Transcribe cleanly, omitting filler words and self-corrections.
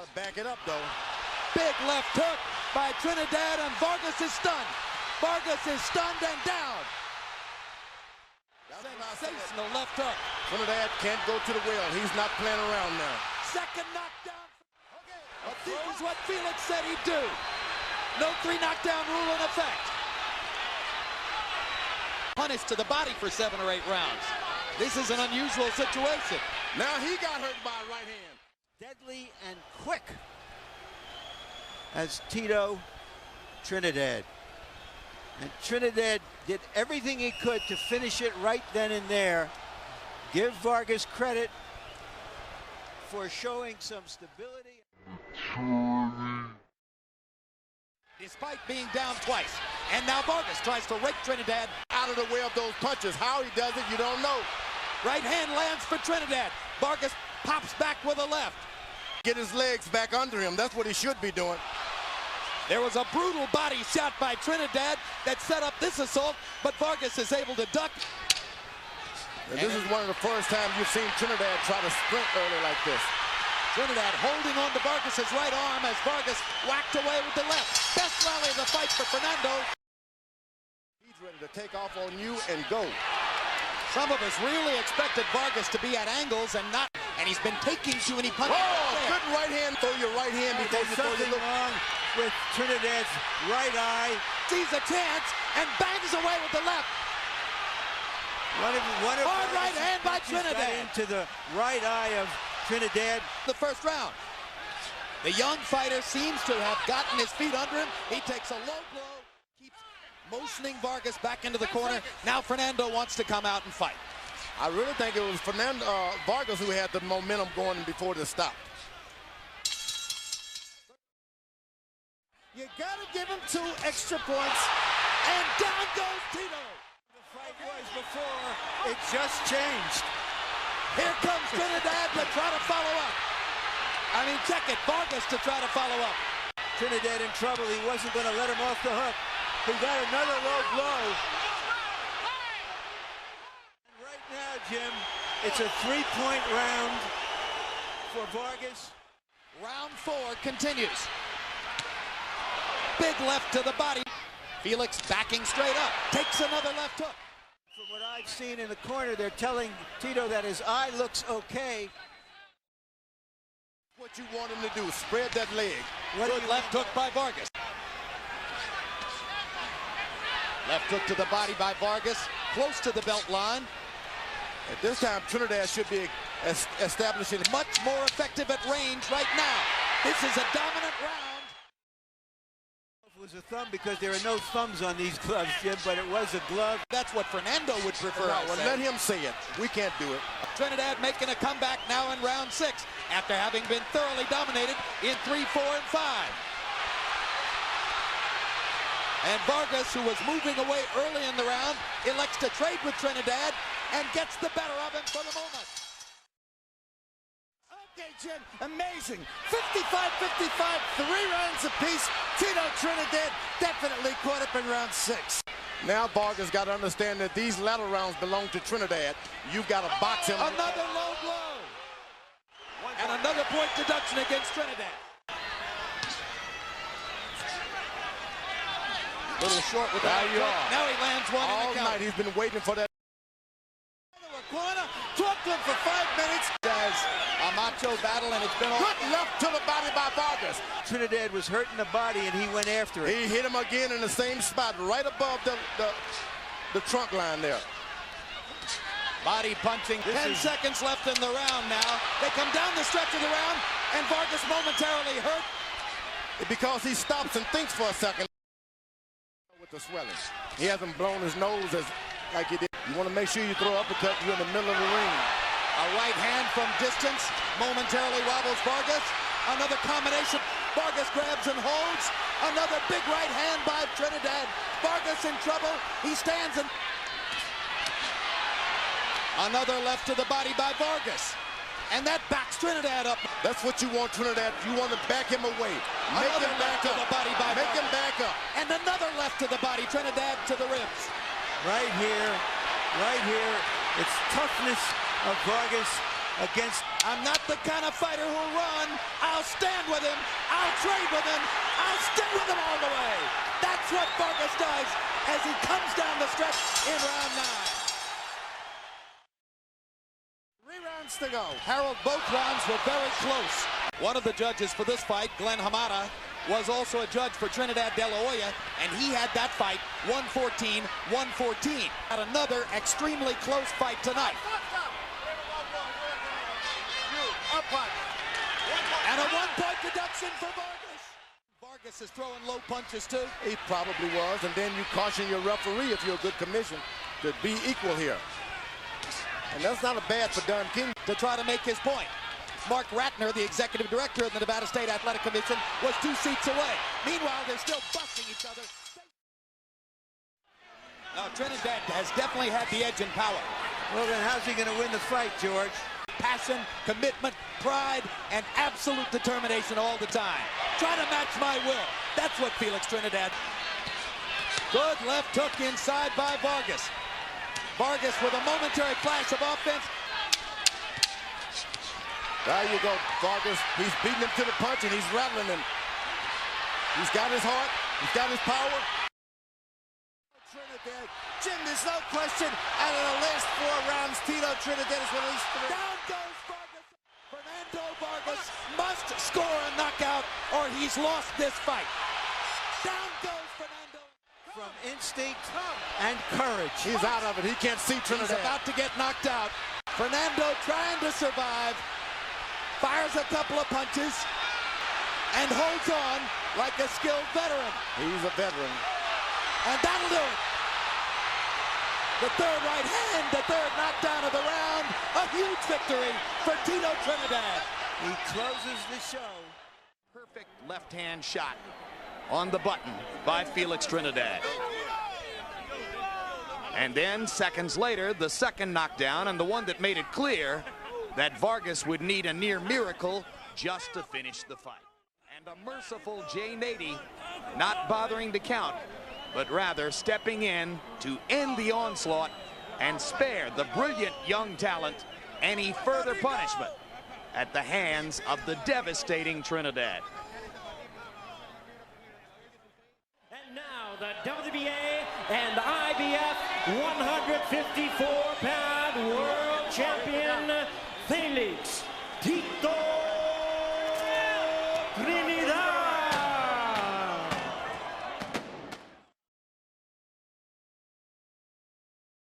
Got to back it up, though. Big left hook by Trinidad, and Vargas is stunned. Vargas is stunned and down. Sensational left hook. Trinidad can't go to the well. He's not playing around now. Second knockdown. Okay. But this is what Felix said he'd do. No 3 knockdown rule in effect. Punished to the body for 7 or 8 rounds. This is an unusual situation. Now he got hurt by a right hand. Deadly and quick as Tito Trinidad. And Trinidad did everything he could to finish it right then and there. Give Vargas credit for showing some stability. Despite being down twice. And now Vargas tries to rake Trinidad Out of the way of those punches. How he does it, you don't know. Right hand lands for Trinidad. Vargas pops back with a left. Get his legs back under him. That's what he should be doing. There was a brutal body shot by Trinidad that set up this assault, but Vargas is able to duck. And this is one of the first times you've seen Trinidad try to sprint early like this. Trinidad holding on to Vargas's right arm as Vargas whacked away with the left. Best rally of the fight for Fernando. He's ready to take off on you and go. Some of us really expected Vargas to be at angles and not, and he's been taking too many punches. Oh, good right hand. Throw your right hand before you throw Something your left. wrong with Trinidad's right eye. Sees a chance and bangs away with the left. One of Hard right Vargas' hand by punches got Trinidad. into the right eye of Trinidad. The first round. The young fighter seems to have gotten his feet under him. He takes a low blow, keeps motioning Vargas back into the corner. Now Fernando wants to come out and fight. I really think it was Vargas who had the momentum going before the stop. You gotta give him 2 extra points. And down goes Tito. The fight was before, it just changed. Here comes Trinidad to try to follow up. I mean, check it, Vargas to try to follow up. Trinidad in trouble, he wasn't gonna let him off the hook. He got another low blow. And right now, Jim, it's a 3-point round for Vargas. Round 4 continues. Big left to the body. Felix backing straight up. Takes another left hook. From what I've seen in the corner, they're telling Tito that his eye looks okay. What you want him to do, spread that leg. Good left hook by Vargas. Left hook to the body by Vargas. Close to the belt line. At this time, Trinidad should be establishing Much more effective at range right now. This is a dominant round. It was a thumb because there are no thumbs on these gloves, Jim, but it was a glove. That's what Fernando would prefer. No, I well, say. let him say it. We can't do it. Trinidad making a comeback now in round 6 after having been thoroughly dominated in 3, 4, and 5. And Vargas, who was moving away early in the round, elects to trade with Trinidad and gets the better of him for the moment. Okay, Jim, amazing. 55-55, 3 rounds apiece. Tito Trinidad definitely caught up in round 6. Now Vargas got to understand that these latter rounds belong to Trinidad. You've got to box him. Another low blow. And another point deduction against Trinidad. Little short with that. There you are. Now he lands one All in the count. night he's been waiting for that. Corner, talked to him for 5 minutes. Guys, a macho battle, and it's been all. Good left to the body by Vargas. Trinidad was hurting the body, and he went after it. He hit him again in the same spot, right above the trunk line there. Body punching. 10 seconds left in the round now. They come down the stretch of the round, and Vargas momentarily hurt. Because he stops and thinks for a second with the swelling. He hasn't blown his nose like he did. You want to make sure you throw uppercut, you're in the middle of the ring. A right hand from distance momentarily wobbles Vargas. Another combination. Vargas grabs and holds. Another big right hand by Trinidad. Vargas in trouble. He stands and another left to the body by Vargas. And that backs Trinidad up. That's what you want, Trinidad. You want to back him away. Make Another him back left to up. the body by Make him Vargas. back up. And another left to the body. Trinidad to the ribs. Right here, it's toughness of Vargas against. I'm not the kind of fighter who'll run. I'll stand with him. I'll trade with him. I'll stay with him all the way. That's what Vargas does as he comes down the stretch in round 9. 3 rounds to go. Harold, both rounds were very close. One of the judges for this fight, Glenn Hamada, was also a judge for Trinidad De La Hoya, and he had that fight 114-114. Had another extremely close fight tonight. And a 1-point deduction for Vargas. Vargas is throwing low punches too. He probably was, and then you caution your referee if you're a good commission to be equal here. And that's not a bad for Don King. To try to make his point. Mark Ratner, the executive director of the Nevada State Athletic Commission, was 2 seats away. Meanwhile, they're still busting each other. Now, Trinidad has definitely had the edge in power. Well, then how's he going to win the fight, George? Passion, commitment, pride, and absolute determination all the time. Try to match my will. That's what Felix Trinidad. Good left hook inside by Vargas. Vargas with a momentary flash of offense. There you go, Vargas. He's beating him to the punch, and he's rattling him. He's got his heart. He's got his power. Trinidad. Jim, there's no question, out of the last 4 rounds, Tito Trinidad has released 3. Down goes Vargas. Fernando Vargas must score a knockout, or he's lost this fight. Down goes Fernando. From instinct and courage. He's out of it. He can't see Trinidad. He's about to get knocked out. Fernando trying to survive. Fires a couple of punches and holds on like a skilled veteran. He's a veteran. And that'll do it. The third right hand, the third knockdown of the round. A huge victory for Tito Trinidad. He closes the show. Perfect left hand shot on the button by Felix Trinidad. And then seconds later, the second knockdown, and the one that made it clear that Vargas would need a near miracle just to finish the fight. And a merciful Jay Nady not bothering to count, but rather stepping in to end the onslaught and spare the brilliant young talent any further punishment at the hands of the devastating Trinidad. And now the WBA and IBF 154-pound world champion, Felix